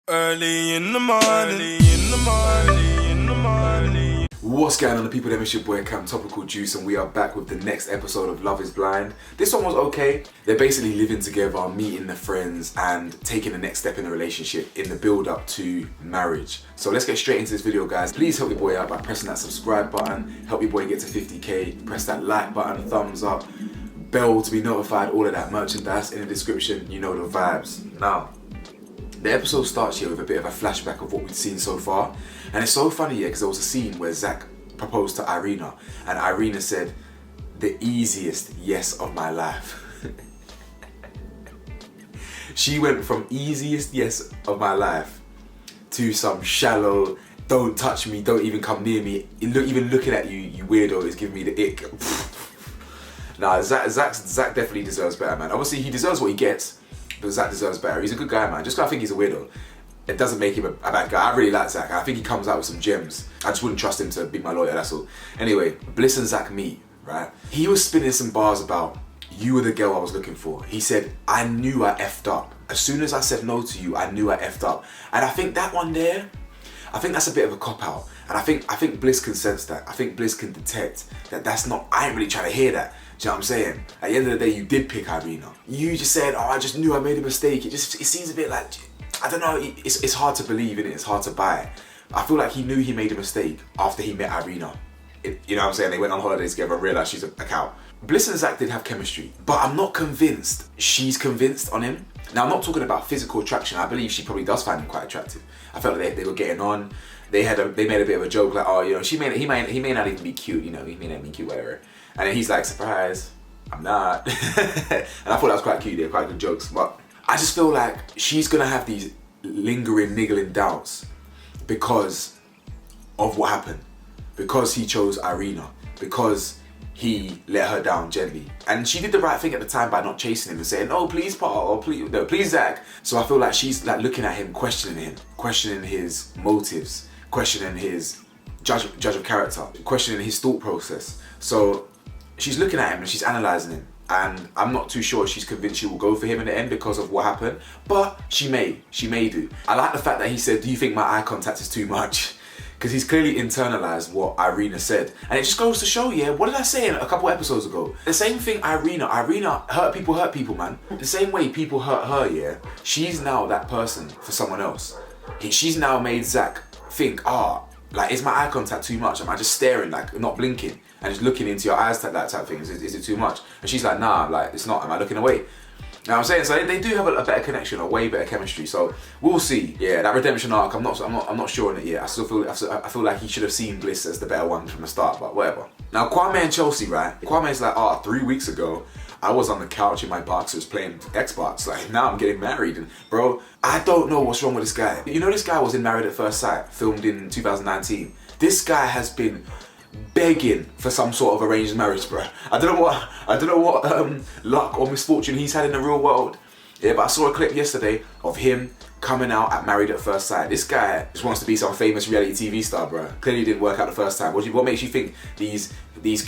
Early in the morning. What's going on, the people? It's your boy Cam Topical Juice, and we are back with the next episode of Love is Blind. This one was okay. They're basically living together, meeting their friends, and taking the next step in the relationship in the build up to marriage. So let's get straight into this video, guys. Please help your boy out by pressing that subscribe button. Help your boy get to 50k. Press that like button, thumbs up, bell to be notified, all of that merchandise in the description. You know the vibes. Now, the episode starts here with a bit of a flashback of what we've seen so far. And it's so funny, yeah, because there was a scene where Zach proposed to Irina, and Irina said, "The easiest yes of my life." She went from easiest yes of my life to some shallow, don't touch me, don't even come near me, even looking at you, you weirdo, is giving me the ick. Nah, Zach definitely deserves better, man. Obviously, he deserves what he gets, but Zach deserves better. He's a good guy, man. Just 'cause I think he's a weirdo, it doesn't make him a bad guy. I really like Zach. I think he comes out with some gems. I just wouldn't trust him to be my lawyer, that's all. Anyway, Bliss and Zach meet, right? He was spinning some bars about, "You were the girl I was looking for." He said, "I knew I effed up. As soon as I said no to you, I knew I effed up." And I think that one there, I think that's a bit of a cop-out. And I think Bliss can sense that. I think Bliss can detect that that's not, I ain't really trying to hear that. Do you know what I'm saying? At the end of the day, you did pick Irina. You just said, "Oh, I just knew I made a mistake." It seems a bit like, I don't know, it's hard to believe, innit? It's hard to buy. I feel like he knew he made a mistake after he met Irina. You know what I'm saying? They went on holiday together and realised she's a cow. Bliss and Zach did have chemistry, but I'm not convinced she's convinced on him. Now, I'm not talking about physical attraction. I believe she probably does find him quite attractive. I felt like they were getting on. They made a bit of a joke like, "Oh, you know, he may not even be cute, you know, he may not be cute, whatever." And then he's like, "Surprise, I'm not." And I thought that was quite cute. They're quite good jokes, but I just feel like she's gonna have these lingering, niggling doubts because of what happened, because he chose Irina, because he let her down gently, and she did the right thing at the time by not chasing him and saying, "Oh, please, Paul," or please, Zach." So I feel like she's like looking at him, questioning his motives, questioning his judge of character, questioning his thought process. So she's looking at him and she's analysing him, and I'm not too sure she's convinced she will go for him in the end because of what happened, but she may do. I like the fact that he said, "Do you think my eye contact is too much?" Because he's clearly internalized what Irina said. And it just goes to show, yeah, what did I say a couple episodes ago? The same thing Irina hurt people, man. The same way people hurt her, yeah, she's now that person for someone else. She's now made Zach think, like, is my eye contact too much? Am I just staring, like, not blinking, and just looking into your eyes, that type of thing? Is it too much? And she's like, "Nah, like, it's not. Am I looking away?" You know what I'm saying? So they do have a better connection, a way better chemistry. So we'll see. Yeah, that redemption arc, I'm not sure on it yet. I feel like he should have seen Bliss as the better one from the start, but whatever. Now, Kwame and Chelsea, right? Kwame's like, 3 weeks ago, I was on the couch in my boxers playing Xbox. Like, now I'm getting married. And bro, I don't know what's wrong with this guy. You know, this guy was in Married at First Sight, filmed in 2019. This guy has been begging for some sort of arranged marriage, bro. I don't know what luck or misfortune he's had in the real world. Yeah, but I saw a clip yesterday of him coming out at Married at First Sight. This guy just wants to be some famous reality TV star, bro. Clearly didn't work out the first time. What makes you think these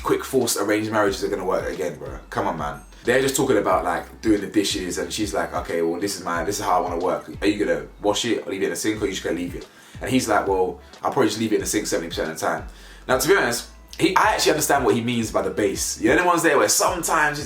quick forced arranged marriages are gonna work again, bro? Come on, man. They're just talking about like doing the dishes, and she's like, "Okay, well, this is how I want to work. Are you gonna wash it or leave it in the sink, or are you just gonna leave it?" And he's like, "Well, I'll probably just leave it in the sink 70% of the time." Now, to be honest, I actually understand what he means by the base. You know, the ones there where sometimes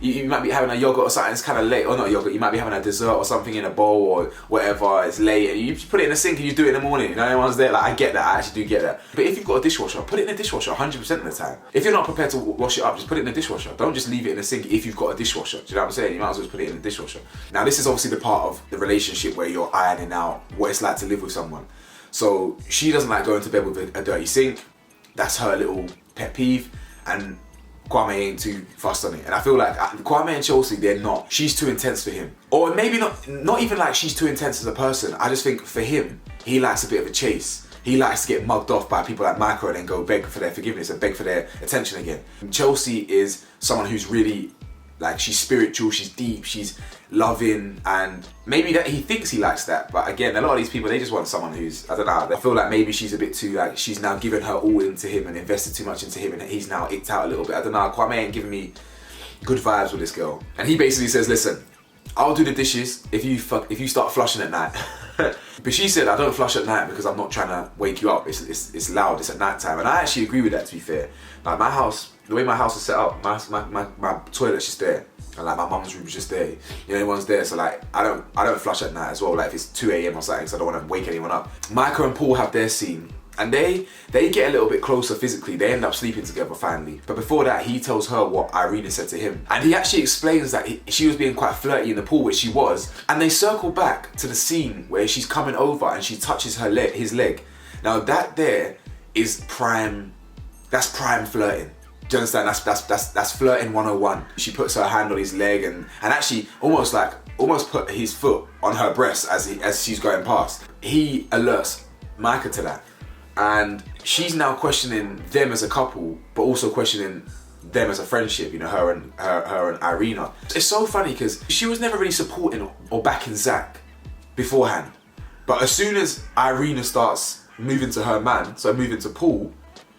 you might be having a yogurt or something, it's kind of late, or not yogurt, you might be having a dessert or something in a bowl or whatever, it's late, and you just put it in the sink and you do it in the morning. You know, the ones there, like, I get that, I actually do get that. But if you've got a dishwasher, put it in the dishwasher 100% of the time. If you're not prepared to wash it up, just put it in the dishwasher. Don't just leave it in the sink if you've got a dishwasher. Do you know what I'm saying? You might as well just put it in the dishwasher. Now, this is obviously the part of the relationship where you're ironing out what it's like to live with someone. So she doesn't like going to bed with a dirty sink. That's her little pet peeve, and Kwame ain't too fussed on it. And I feel like Kwame and Chelsea, they're not. She's too intense for him. Or maybe not even like she's too intense as a person. I just think for him, he likes a bit of a chase. He likes to get mugged off by people like Micah and then go beg for their forgiveness and beg for their attention again. And Chelsea is someone who's really, like, she's spiritual, she's deep, she's loving, and maybe that he thinks he likes that, but again, a lot of these people, they just want someone who's, I don't know, I feel like maybe she's a bit too, like, she's now given her all into him and invested too much into him, and he's now icked out a little bit. I don't know, Kwame ain't giving me good vibes with this girl. And he basically says, "Listen, I'll do the dishes if you start flushing at night." But she said, I don't flush at night because I'm not trying to wake you up. It's loud, it's at night time. And I actually agree with that, to be fair. Like my house, the way my house is set up, my toilet's just there. And like my mum's room's just there. You know, everyone's there. So like I don't flush at night as well. Like if it's 2 AM or something, so I don't want to wake anyone up. Micah and Paul have their scene. And they get a little bit closer physically. They end up sleeping together finally. But before that, he tells her what Irina said to him. And he actually explains that she was being quite flirty in the pool, which she was. And they circle back to the scene where she's coming over and she touches his leg. Now that there is prime, that's prime flirting. Do you understand? That's flirting 101. She puts her hand on his leg and actually almost put his foot on her breast as she's going past. He alerts Micah to that. And she's now questioning them as a couple, but also questioning them as a friendship, you know, her and Irina. It's so funny because she was never really supporting or backing Zach beforehand. But as soon as Irina starts moving to her man, so moving to Paul,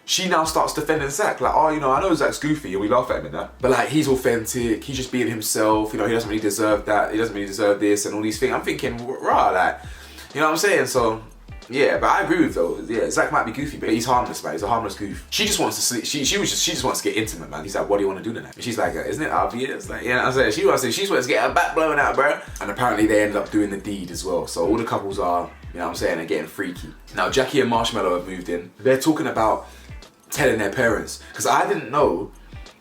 she now starts defending Zach. Like, oh, you know, I know Zach's goofy and we laugh at him and that. But like, he's authentic, he's just being himself, you know, he doesn't really deserve that, he doesn't really deserve this and all these things. I'm thinking, rah, like, you know what I'm saying? So, yeah, but I agree with though. Yeah, Zach might be goofy, but he's harmless, man. He's a harmless goof. She just wants to sleep. She just wants to get intimate, man. He's like, what do you want to do tonight? And she's like, isn't it obvious? Like, you know what I'm saying? She wants to get her back blown out, bro. And apparently they ended up doing the deed as well. So all the couples are, you know what I'm saying, they're getting freaky. Now Jackie and Marshmallow have moved in. They're talking about telling their parents, because I didn't know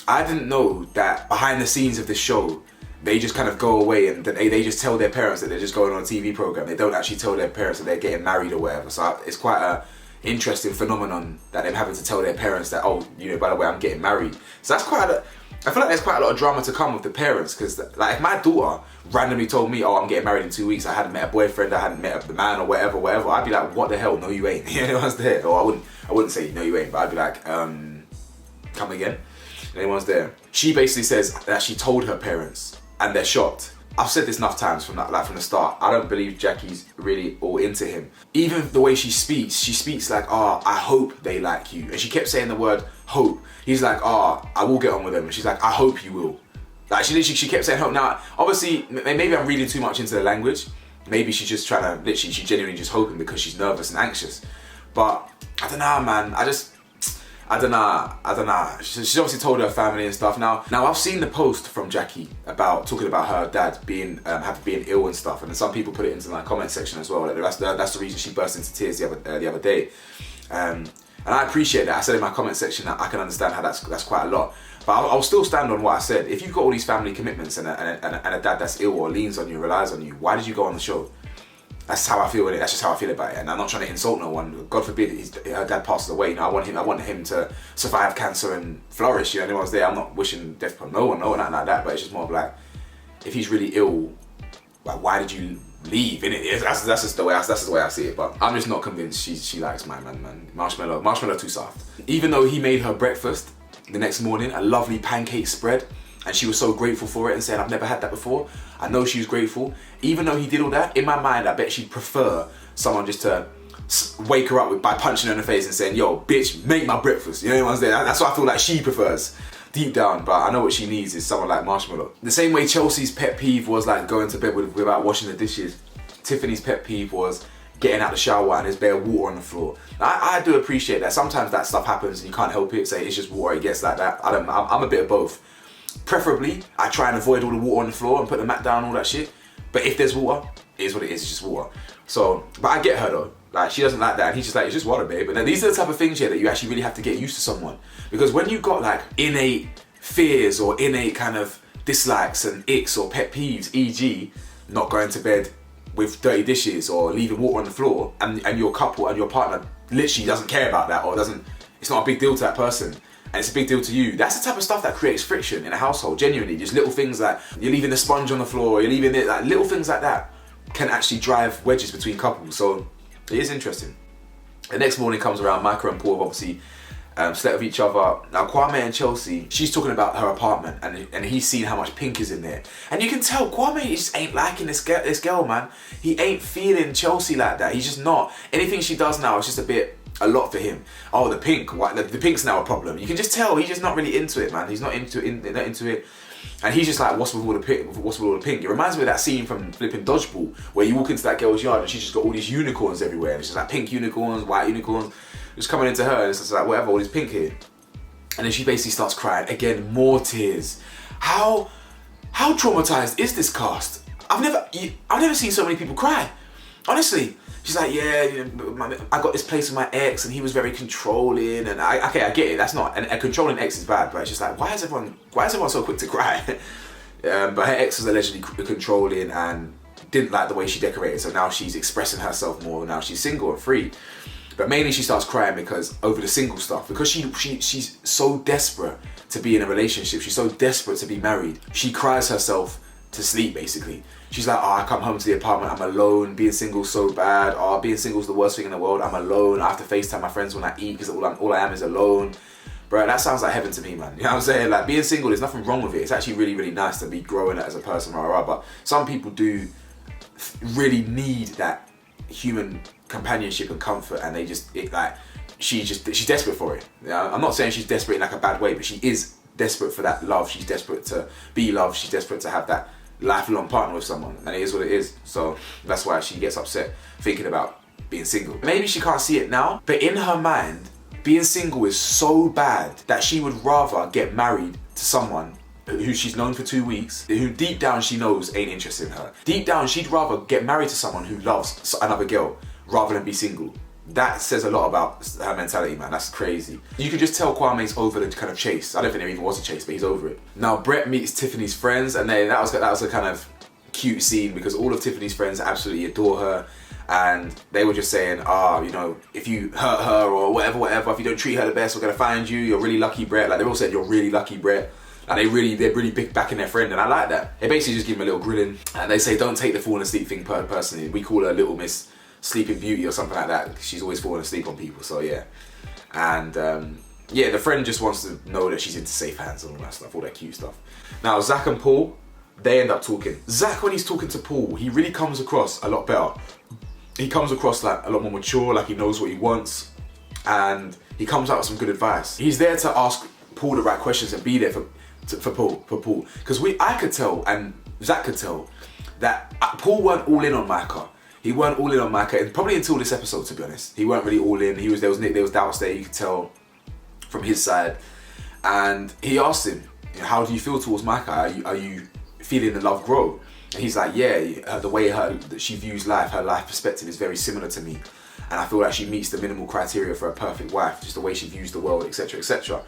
that behind the scenes of this show, they just kind of go away and they just tell their parents that they're just going on a TV program. They don't actually tell their parents that they're getting married or whatever. So it's quite a interesting phenomenon that they're having to tell their parents that, oh, you know, by the way, I'm getting married. So that's I feel like there's quite a lot of drama to come with the parents, because like if my daughter randomly told me, oh, I'm getting married in 2 weeks, I hadn't met a boyfriend, I hadn't met the man or whatever, I'd be like, what the hell? No, you ain't. You know, what's there? Or I wouldn't say no, you ain't, but I'd be like, come again? Anyone's there. She basically says that she told her parents, and they're shocked. I've said this enough times from the start. I don't believe Jackie's really all into him. Even the way she speaks like, oh, I hope they like you. And she kept saying the word hope. He's like, oh, I will get on with them. And she's like, I hope you will. Like she kept saying hope. Now, obviously, maybe I'm reading too much into the language. Maybe she's just trying to, she's genuinely just hoping because she's nervous and anxious. But I don't know, man. I don't know. She's obviously told her family and stuff. Now I've seen the post from Jackie about talking about her dad being ill and stuff, and some people put it into the comment section as well. Like that's the reason she burst into tears the other day. And I appreciate that. I said in my comment section that I can understand how that's quite a lot. But I'll still stand on what I said. If you've got all these family commitments and a dad that's ill or leans on you, relies on you, why did you go on the show? That's how I feel with it. That's just how I feel about it. And I'm not trying to insult no one. God forbid her dad passes away. You know, I want him to survive cancer and flourish. You know, anyone's there. I'm not wishing death upon no one, nothing like that. But it's just more of like, if he's really ill, like, why did you leave? Innit? That's just the way I see it. But I'm just not convinced she likes my man. Marshmallow too soft. Even though he made her breakfast the next morning, a lovely pancake spread, and she was so grateful for it and saying, I've never had that before. I know she was grateful. Even though he did all that, in my mind, I bet she'd prefer someone just to wake her up by punching her in the face and saying, yo, bitch, make my breakfast. You know what I'm saying? That's what I feel like she prefers deep down, but I know what she needs is someone like Marshmallow. The same way Chelsea's pet peeve was like going to bed without washing the dishes, Tiffany's pet peeve was getting out the shower and there's bare water on the floor. I do appreciate that. Sometimes that stuff happens and you can't help it. Say it's just water, it gets like that. I'm a bit of both. Preferably, I try and avoid all the water on the floor and put the mat down, all that shit. But if there's water, it is what it is, it's just water. So, but I get her though. Like, she doesn't like that. And he's just like, it's just water, babe. But then these are the type of things here that you actually really have to get used to someone. Because when you've got like innate fears or innate kind of dislikes and icks or pet peeves, e.g. not going to bed with dirty dishes or leaving water on the floor, and your couple and your partner literally doesn't care about that or it's not a big deal to that person, and it's a big deal to you. That's the type of stuff that creates friction in a household, genuinely. Just little things like you're leaving the sponge on the floor, you're leaving it, like little things like that can actually drive wedges between couples. So it is interesting. The next morning comes around, Micah and Paul have obviously slept with each other. Now Kwame and Chelsea, she's talking about her apartment and he's seen how much pink is in there. And you can tell Kwame just ain't liking this girl, man. He ain't feeling Chelsea like that. He's just not. Anything she does now is just a lot for him. Oh, the pink, the pink's now a problem. You can just tell he's just not really into it, man. He's not into it. And he's just like, what's with all the pink? It reminds me of that scene from flipping Dodgeball, where you walk into that girl's yard and she's just got all these unicorns everywhere. And it's just like pink unicorns, white unicorns, just coming into her. And it's just like, whatever, all this pink here. And then she basically starts crying. Again, more tears. How traumatized is this cast? I've never seen so many people cry. Honestly. She's like, yeah, you know, I got this place with my ex and he was very controlling, and I get it, that's not, and a controlling ex is bad, but it's just like, why is everyone so quick to cry? But her ex was allegedly controlling and didn't like the way she decorated, so now she's expressing herself more, now she's single and free. But mainly she starts crying because over the single stuff, because she's so desperate to be in a relationship, she's so desperate to be married, she cries herself to sleep basically. She's like, oh, I come home to the apartment, I'm alone, being single's so bad, oh, being single's the worst thing in the world, I'm alone, I have to FaceTime my friends when I eat because all I am is alone. Bro, that sounds like heaven to me, man. You know what I'm saying? Like, being single, there's nothing wrong with it. It's actually really, really nice to be growing as a person, but some people do really need that human companionship and comfort, and she's desperate for it. You know, I'm not saying she's desperate in like a bad way, but she is desperate for that love. She's desperate to be loved. She's desperate to have that lifelong partner with someone, and it is what it is. So that's why she gets upset thinking about being single. Maybe she can't see it now, but in her mind, being single is so bad that she would rather get married to someone who she's known for 2 weeks, who deep down she knows ain't interested in her. Deep down, she'd rather get married to someone who loves another girl rather than be single. That says a lot about her mentality, man. That's crazy. You can just tell Kwame's over the kind of chase. I don't think there even was a chase, but he's over it. Now, Brett meets Tiffany's friends, and that was a kind of cute scene because all of Tiffany's friends absolutely adore her, and they were just saying, you know, if you hurt her or whatever, if you don't treat her the best, we're gonna find you. You're really lucky, Brett. Like, they all said, you're really lucky, Brett. And they're really big backing their friend, and I like that. They basically just give him a little grilling, and they say, don't take the falling asleep thing personally. We call her Little Miss Sleeping Beauty or something like that. She's always falling asleep on people, so yeah. And yeah, the friend just wants to know that she's into safe hands and all that stuff, all that cute stuff. Now, Zach and Paul, they end up talking. Zach, when he's talking to Paul, he really comes across a lot better. He comes across like a lot more mature, like he knows what he wants, and he comes out with some good advice. He's there to ask Paul the right questions and be there for Paul. Because I could tell, and Zach could tell, that Paul weren't all in on Micah. He weren't all in on Micah, and probably until this episode, to be honest. He weren't really all in. There was doubts there, you could tell from his side. And he asked him, how do you feel towards Micah? Are you feeling the love grow? And he's like, yeah, the way that she views life, her life perspective is very similar to me. And I feel like she meets the minimal criteria for a perfect wife, just the way she views the world, etc., etc.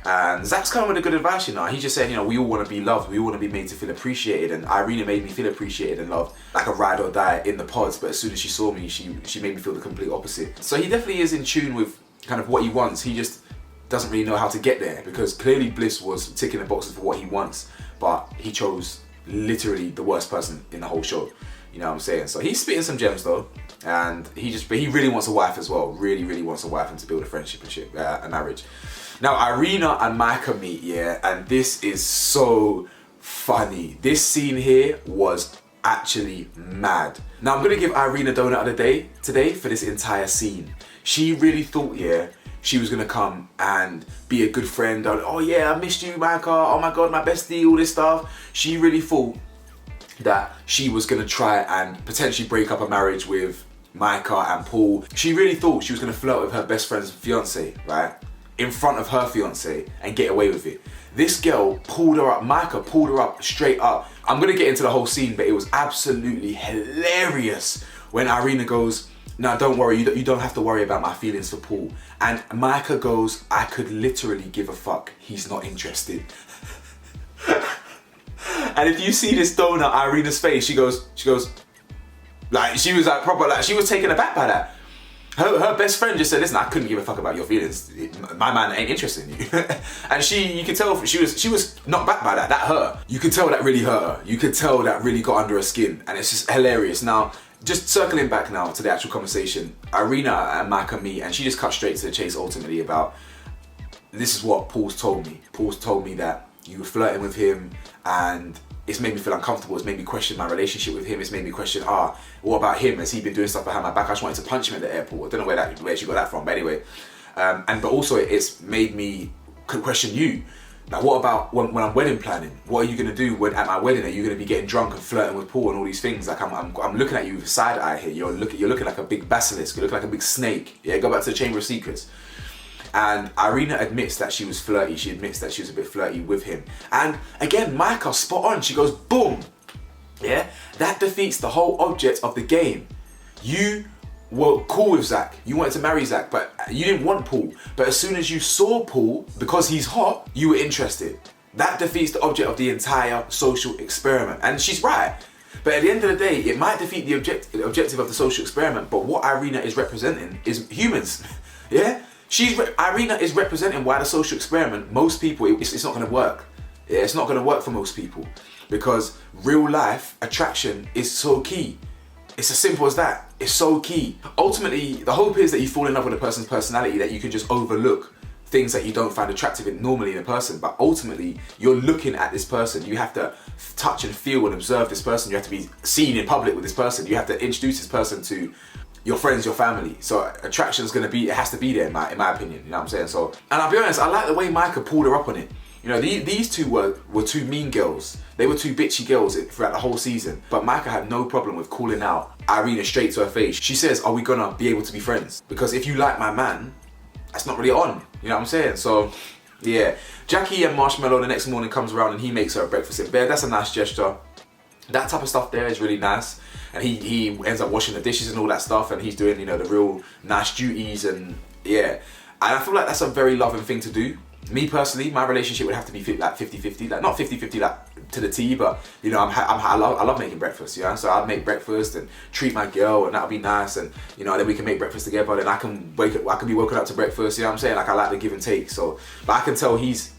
And Zach's coming with a good advice, you know. He's just saying, you know, we all want to be loved, we all want to be made to feel appreciated, and Irina made me feel appreciated and loved like a ride or die in the pods, but as soon as she saw me, she made me feel the complete opposite. So he definitely is in tune with kind of what he wants. He just doesn't really know how to get there, because clearly Bliss was ticking the boxes for what he wants, but he chose literally the worst person in the whole show. You know what I'm saying? So he's spitting some gems though, and he really wants a wife as well. Really wants a wife and to build a friendship and a marriage. Now, Irina and Micah meet, yeah, and this is so funny. This scene here was actually mad. Now, I'm gonna give Irina donut of the day today for this entire scene. She really thought, yeah, she was gonna come and be a good friend. Oh yeah, I missed you, Micah. Oh my God, my bestie, all this stuff. She really thought that she was gonna try and potentially break up a marriage with Micah and Paul. She really thought she was gonna flirt with her best friend's fiance, right? In front of her fiance and get away with it. This girl pulled her up, Micah pulled her up straight up. I'm gonna get into the whole scene, but it was absolutely hilarious when Irina goes, no, don't worry, you don't have to worry about my feelings for Paul. And Micah goes, I could literally give a fuck, he's not interested. And if you see this donut, Irina's face, she goes, like, she was like proper, like, she was taken aback by that. Her best friend just said, listen, I couldn't give a fuck about your feelings. My man ain't interested in you. And you could tell she was knocked back by that. That hurt her. You could tell that really hurt her. You could tell that really got under her skin. And it's just hilarious. Now, just circling back now to the actual conversation, Irina and Micah meet, and she just cut straight to the chase ultimately about, this is what Paul's told me. Paul's told me that you were flirting with him, and it's made me feel uncomfortable. It's made me question my relationship with him. It's made me question, what about him? Has he been doing stuff behind my back? I just wanted to punch him at the airport. I don't know where she got that from, but anyway. But also it's made me question you. Now, what about when I'm wedding planning? What are you gonna do at my wedding? Are you gonna be getting drunk and flirting with Paul and all these things? Like I'm looking at you with side eye here. You're looking like a big basilisk. You look like a big snake. Yeah, go back to the Chamber of Secrets. And Irina admits that she was flirty. She admits that she was a bit flirty with him. And again, Micah, spot on. She goes, boom. Yeah, that defeats the whole object of the game. You were cool with Zach. You wanted to marry Zach, but you didn't want Paul. But as soon as you saw Paul, because he's hot, you were interested. That defeats the object of the entire social experiment. And she's right. But at the end of the day, it might defeat the objective of the social experiment, but what Irina is representing is humans. Yeah? Irina is representing why the social experiment, most people, it's not going to work. Yeah, it's not going to work for most people because real life attraction is so key. It's as simple as that. It's so key. Ultimately, the hope is that you fall in love with a person's personality, that you can just overlook things that you don't find attractive normally in a person. But ultimately, you're looking at this person. You have to touch and feel and observe this person. You have to be seen in public with this person. You have to introduce this person to your friends, your family. So attraction is going to be, it has to be there in my opinion, you know what I'm saying? So, and I'll be honest, I like the way Micah pulled her up on it. You know, these two were two mean girls. They were two bitchy girls throughout the whole season. But Micah had no problem with calling out Irina straight to her face. She says, are we gonna be able to be friends? Because if you like my man, that's not really on. You know what I'm saying? So, yeah. Jackie and Marshmallow the next morning comes around and he makes her a breakfast in bed. That's a nice gesture. That type of stuff there is really nice. And he ends up washing the dishes and all that stuff, and he's doing, you know, the real nice duties, and yeah. And I feel like that's a very loving thing to do. Me personally, my relationship would have to be like 50-50, like not 50-50 like to the T, but you know, I love making breakfast, you know. So I'd make breakfast and treat my girl, and that'll be nice, and you know, then we can make breakfast together. Then I can be woken up to breakfast, you know what I'm saying? Like I like the give and take. So, but I can tell he's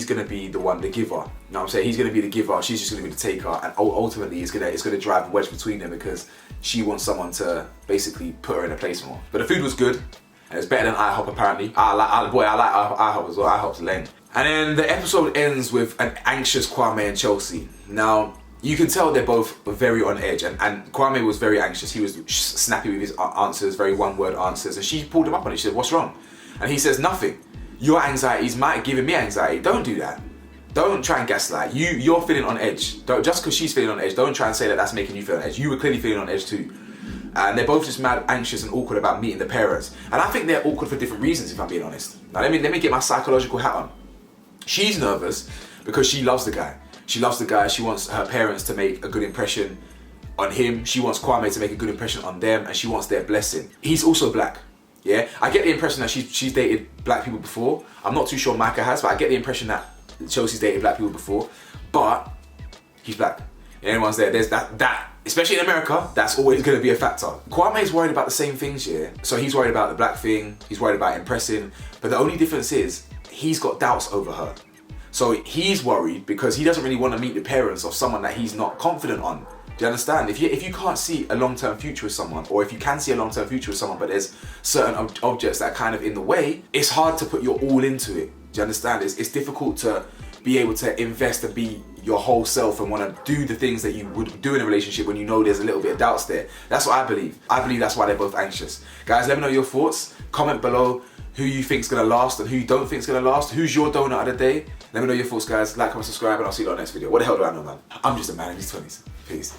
gonna be the one, the giver. You know what I'm saying? He's gonna be the giver. She's just gonna be the taker, and ultimately, it's gonna drive a wedge between them because she wants someone to basically put her in a place more. But the food was good. And it's better than IHOP apparently. I like IHOP as well. IHOP's lame. And then the episode ends with an anxious Kwame and Chelsea. Now, you can tell they're both very on edge, and Kwame was very anxious. He was snappy with his answers, very one-word answers, and she pulled him up on it. She said, what's wrong? And he says, nothing. Your anxieties might giving me anxiety. Don't do that. Don't try and gaslight. You're feeling on edge. Just because she's feeling on edge, don't try and say that that's making you feel on edge. You were clearly feeling on edge too. And they're both just mad anxious and awkward about meeting the parents. And I think they're awkward for different reasons, if I'm being honest. Now let me get my psychological hat on. She's nervous because she loves the guy. She loves the guy. She wants her parents to make a good impression on him. She wants Kwame to make a good impression on them, and she wants their blessing. He's also black. Yeah, I get the impression that she's dated black people before. I'm not too sure Micah has, but I get the impression that Chelsea's dated black people before. But he's black. Anyone's there's that. Especially in America, that's always going to be a factor. Kwame's worried about the same things here. So he's worried about the black thing, he's worried about impressing, but the only difference is he's got doubts over her. So he's worried because he doesn't really want to meet the parents of someone that he's not confident on. Do you understand? If you can't see a long-term future with someone, or if you can see a long-term future with someone, but there's certain objects that are kind of in the way, it's hard to put your all into it. Do you understand? It's difficult to be able to invest and be your whole self and want to do the things that you would do in a relationship when you know there's a little bit of doubts there. That's what I believe. I believe that's why they're both anxious. Guys, let me know your thoughts. Comment below who you think's gonna last and who you don't think's gonna last. Who's your donut of the day? Let me know your thoughts, guys. Like, comment, subscribe, and I'll see you on the next video. What the hell do I know, man? I'm just a man in his 20s. Peace.